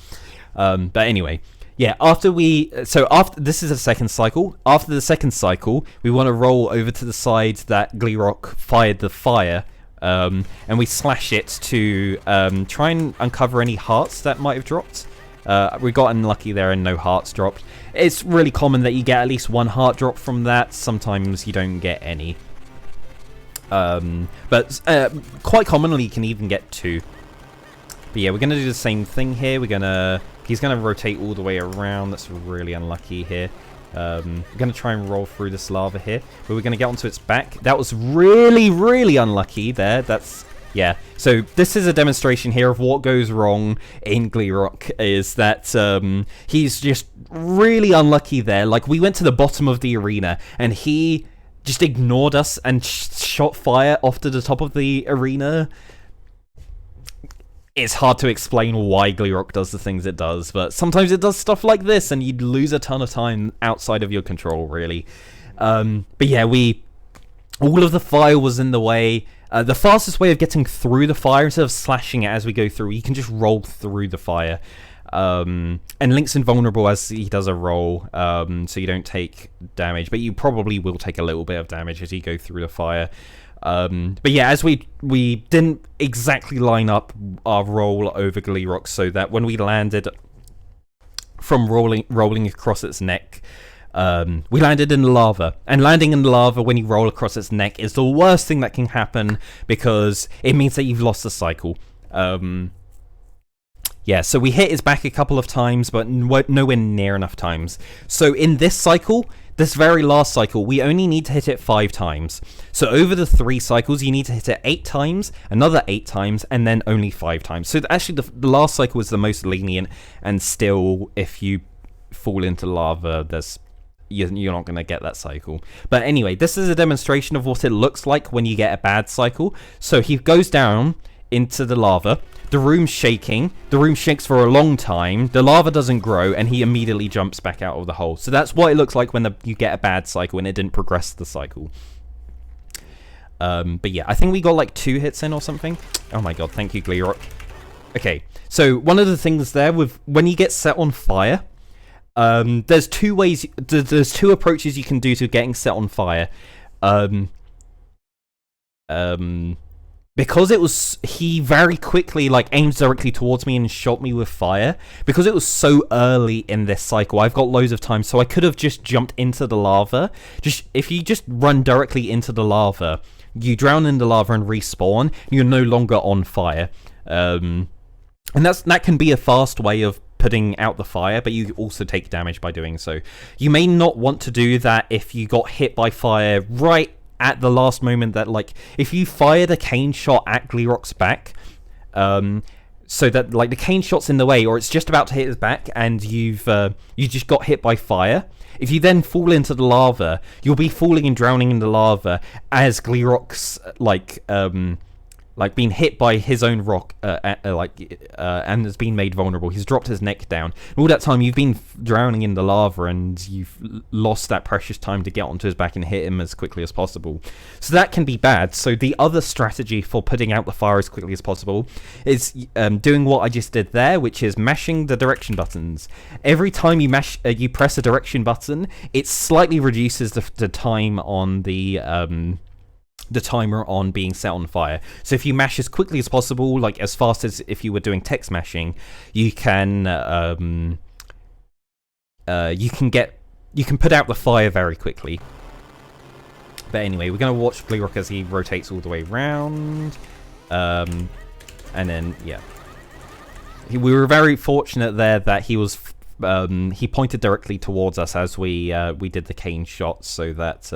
But anyway, yeah, after this is the second cycle. After the second cycle, we want to roll over to the side that Gleerok fired the fire, and we slash it to try and uncover any hearts that might have dropped. We got unlucky there and no hearts dropped. It's really common that you get at least one heart drop from that. Sometimes you don't get any. But quite commonly you can even get two. But yeah, we're going to do the same thing here. He's going to rotate all the way around. That's really unlucky here. We're going to try and roll through this lava here. But we're going to get onto its back. That was really, really unlucky there. Yeah. So this is a demonstration here of what goes wrong in Gleerok. Is that he's just really unlucky there. Like, we went to the bottom of the arena and he just ignored us and shot fire off to the top of the arena. It's hard to explain why Gleerok does the things it does, but sometimes it does stuff like this, and you'd lose a ton of time outside of your control, really. But yeah, all of the fire was in the way. The fastest way of getting through the fire, instead of slashing it as we go through, you can just roll through the fire. And Link's invulnerable as he does a roll, so you don't take damage, but you probably will take a little bit of damage as you go through the fire. But yeah, as we didn't exactly line up our roll over Gleerok, so that when we landed from rolling across its neck, we landed in the lava. And landing in the lava when you roll across its neck is the worst thing that can happen, because it means that you've lost the cycle. Yeah, so we hit his back a couple of times, but nowhere near enough times. So in this cycle, this very last cycle, we only need to hit it 5 times. So over the 3 cycles, you need to hit it 8 times, another 8 times, and then only 5 times. So actually, the last cycle is the most lenient, and still, if you fall into lava, you're not going to get that cycle. But anyway, this is a demonstration of what it looks like when you get a bad cycle. So he goes down into the lava. The room's shaking. The room shakes for a long time. The lava doesn't grow, and he immediately jumps back out of the hole. So that's what it looks like when you get a bad cycle and it didn't progress the cycle. But yeah, I think we got like 2 hits in or something. Oh my god, thank you, Gleerok. Okay, so one of the things there with when you get set on fire, there's 2 ways. There's 2 approaches you can do to getting set on fire. Because he very quickly like aimed directly towards me and shot me with fire. Because it was so early in this cycle, I've got loads of time, so I could have just jumped into the lava. If you just run directly into the lava, you drown in the lava and respawn. You're no longer on fire, and that can be a fast way of putting out the fire, but you also take damage by doing so. You may not want to do that if you got hit by fire right at the last moment. That, like, if you fired a cane shot at Gleerok's back, so that like the cane shot's in the way, or it's just about to hit his back, and you just got hit by fire. If you then fall into the lava, you'll be falling and drowning in the lava as Gleerok's like being hit by his own rock, and has been made vulnerable. He's dropped his neck down. And all that time you've been drowning in the lava, and you've lost that precious time to get onto his back and hit him as quickly as possible. So that can be bad. So the other strategy for putting out the fire as quickly as possible is doing what I just did there, which is mashing the direction buttons. Every time you press a direction button, it slightly reduces the time on the timer on being set on fire. So if you mash as quickly as possible, like as fast as if you were doing text mashing, you can put out the fire very quickly. But anyway, we're gonna watch Gleerok as he rotates all the way around. And then, yeah. We were very fortunate there that he was... he pointed directly towards us as we did the cane shot, so that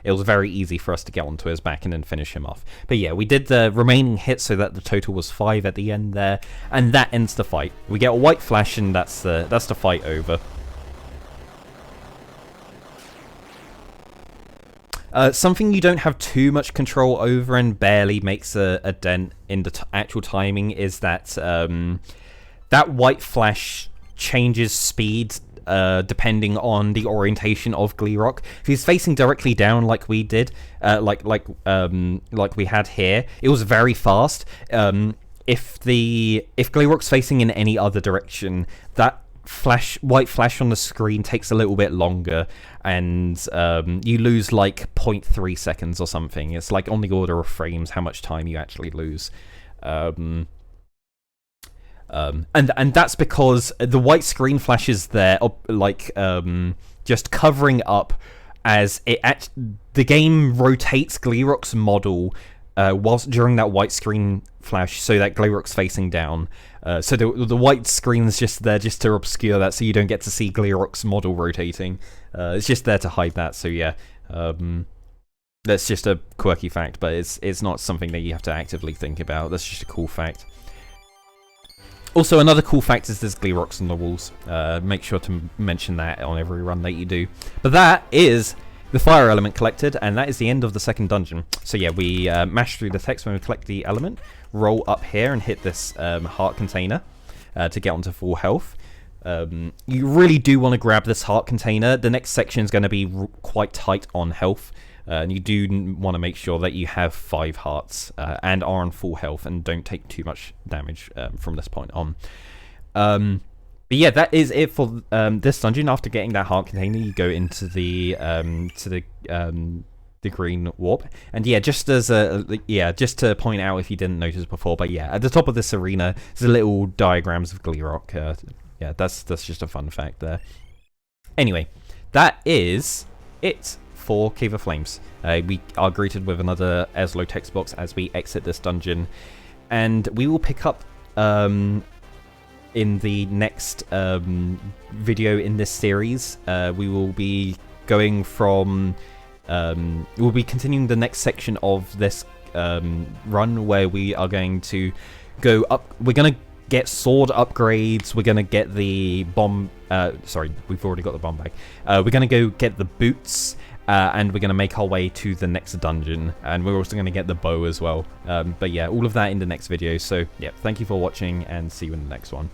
it was very easy for us to get onto his back and then finish him off. But yeah, we did the remaining hits so that the total was 5 at the end there, and that ends the fight. We get a white flash, and that's the fight over. Something you don't have too much control over and barely makes a dent in the actual timing is that that white flash changes speed depending on the orientation of Gleerok. If he's facing directly down like we did, like we had here, it was very fast. If Gleerok's facing in any other direction, that white flash on the screen takes a little bit longer, and you lose like 0.3 seconds or something. It's like on the order of frames how much time you actually lose. And that's because the white screen flashes there, like just covering up as the game rotates Gleerok's model whilst during that white screen flash, so that Gleerok's facing down. So the white screen is just there just to obscure that, so you don't get to see Gleerok's model rotating. It's just there to hide that. So yeah, that's just a quirky fact, but it's not something that you have to actively think about. That's just a cool fact. Also, another cool fact is there's Gleeroks on the walls. Make sure to mention that on every run that you do. But that is the fire element collected, and that is the end of the second dungeon. So yeah, we mash through the text when we collect the element, roll up here and hit this heart container to get onto full health. You really do want to grab this heart container. The next section is going to be quite tight on health. And you do want to make sure that you have 5 hearts and are on full health and don't take too much damage from this point on. But yeah, that is it for this dungeon. After getting that heart container, you go into the green warp. And yeah, just as just to point out if you didn't notice before, but yeah, at the top of this arena, there's little diagrams of Gleerok. Yeah, that's just a fun fact there. Anyway, that is it for Cave of Flames. We are greeted with another Eslo text box as we exit this dungeon, and we will pick up in the next video in this series. We will be going from we'll be continuing the next section of this run, where we are going to go up. We're going to get sword upgrades, we're going to get the bomb, sorry, we've already got the bomb bag. We're going to go get the boots, and we're going to make our way to the next dungeon, and we're also going to get the bow as well. But yeah, all of that in the next video. So yeah, thank you for watching, and see you in the next one.